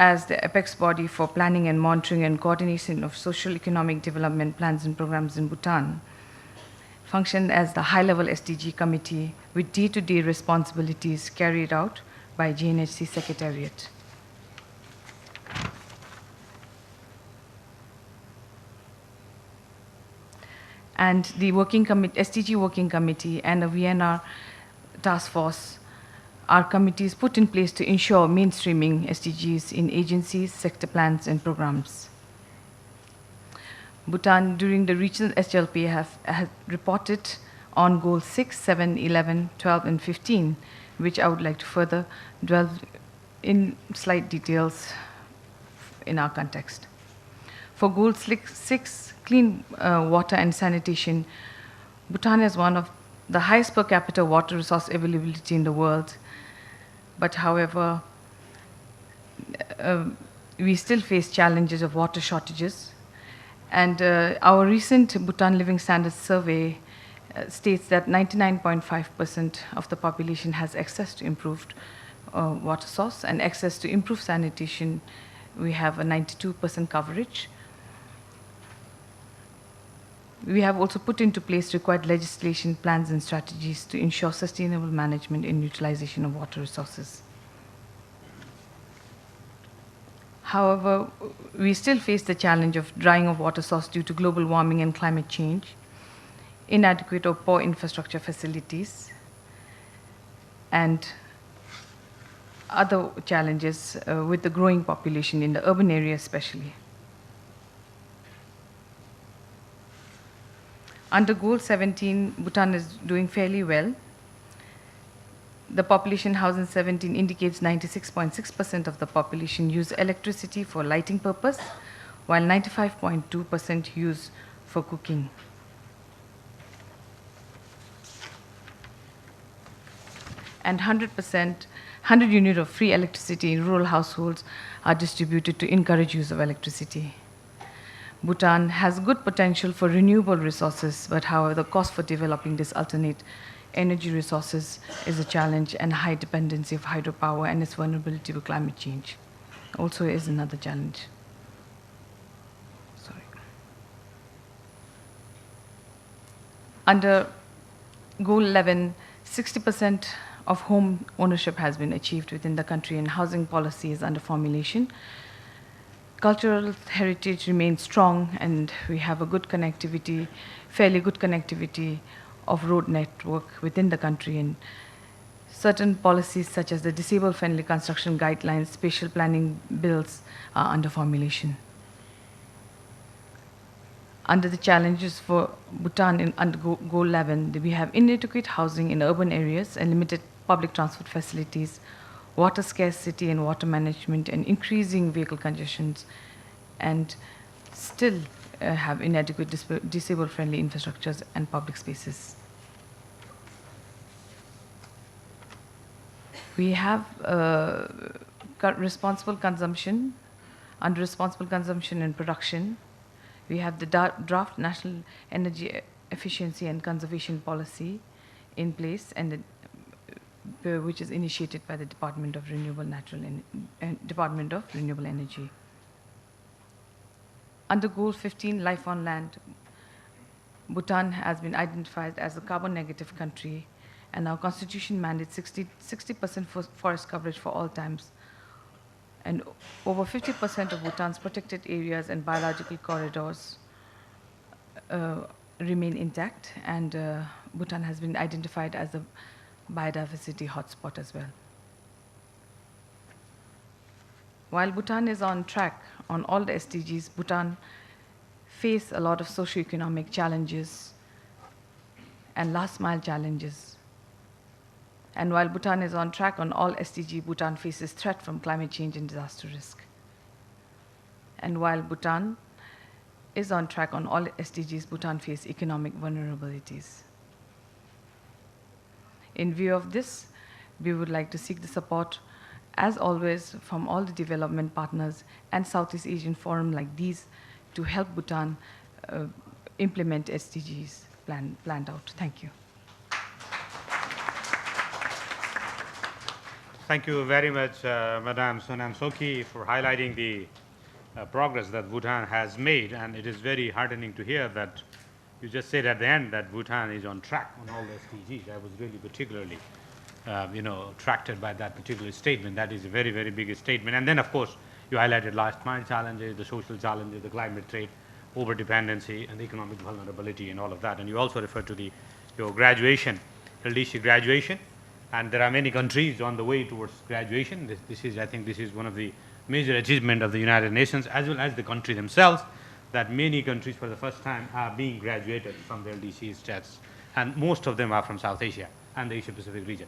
as the apex body for planning and monitoring and coordination of social economic development plans and programs in Bhutan, functioned as the high-level SDG committee with day-to-day responsibilities carried out by GNHC Secretariat. And the SDG Working Committee and a VNR task force are committees put in place to ensure mainstreaming SDGs in agencies, sector plans, and programs. Bhutan, during the regional SGLP, have reported on goals 6, 7, 11, 12, and 15, which I would like to further dwell in slight details in our context. For goal 6, clean water and sanitation, Bhutan has one of the highest per capita water resource availability in the world. But however, we still face challenges of water shortages. And our recent Bhutan Living Standards survey states that 99.5% of the population has access to improved water source, and access to improved sanitation, we have a 92% coverage. We have also put into place required legislation, plans, and strategies to ensure sustainable management and utilization of water resources. However, we still face the challenge of drying of water source due to global warming and climate change, inadequate or poor infrastructure facilities, and other challenges with the growing population in the urban area especially. Under Goal 17, Bhutan is doing fairly well. The population housed in 17 indicates 96.6% of the population use electricity for lighting purpose, while 95.2% use for cooking. And 100% units of free electricity in rural households are distributed to encourage use of electricity. Bhutan has good potential for renewable resources, but however, the cost for developing this alternate energy resources is a challenge, and high dependency of hydropower and its vulnerability to climate change also is another challenge. Sorry. Under Goal 11, 60% of home ownership has been achieved within the country, and housing policy is under formulation. Cultural heritage remains strong, and we have a good connectivity, fairly good connectivity of road network within the country, and certain policies such as the disabled-friendly construction guidelines, spatial planning bills are under formulation. Under the challenges for Bhutan under Goal 11, we have inadequate housing in urban areas and limited public transport facilities, water scarcity and water management, and increasing vehicle congestions, and still have inadequate disabled-friendly infrastructures and public spaces. We have responsible consumption. Under responsible consumption and production, we have the draft National Energy Efficiency and Conservation Policy in place, and which is initiated by the Department of Renewable Energy. Under Goal 15, Life on Land, Bhutan has been identified as a carbon negative country, and our constitution mandates 60% forest coverage for all times. And over 50% of Bhutan's protected areas and biological corridors remain intact, and Bhutan has been identified as a biodiversity hotspot as well. While Bhutan is on track on all the SDGs, Bhutan faces a lot of socioeconomic challenges and last mile challenges. And while Bhutan is on track on all SDG, Bhutan faces threat from climate change and disaster risk. And while Bhutan is on track on all SDGs, Bhutan faces economic vulnerabilities. In view of this, we would like to seek the support, as always, from all the development partners and Southeast Asian forum like these to help Bhutan implement SDGs planned out. Thank you. Thank you very much, Madam Sonam Soki, for highlighting the progress that Bhutan has made, and it is very heartening to hear that you just said at the end that Bhutan is on track on all the SDGs. I was really particularly, attracted by that particular statement. That is a very, very big statement. And then, of course, you highlighted last mile challenges, the social challenges, the climate trade, over-dependency, and the economic vulnerability, and all of that. And you also referred to your graduation, LDC graduation. And there are many countries on the way towards graduation. I think this is one of the major achievements of the United Nations, as well as the country themselves, that many countries for the first time are being graduated from the LDC tests, and most of them are from South Asia and the Asia Pacific region.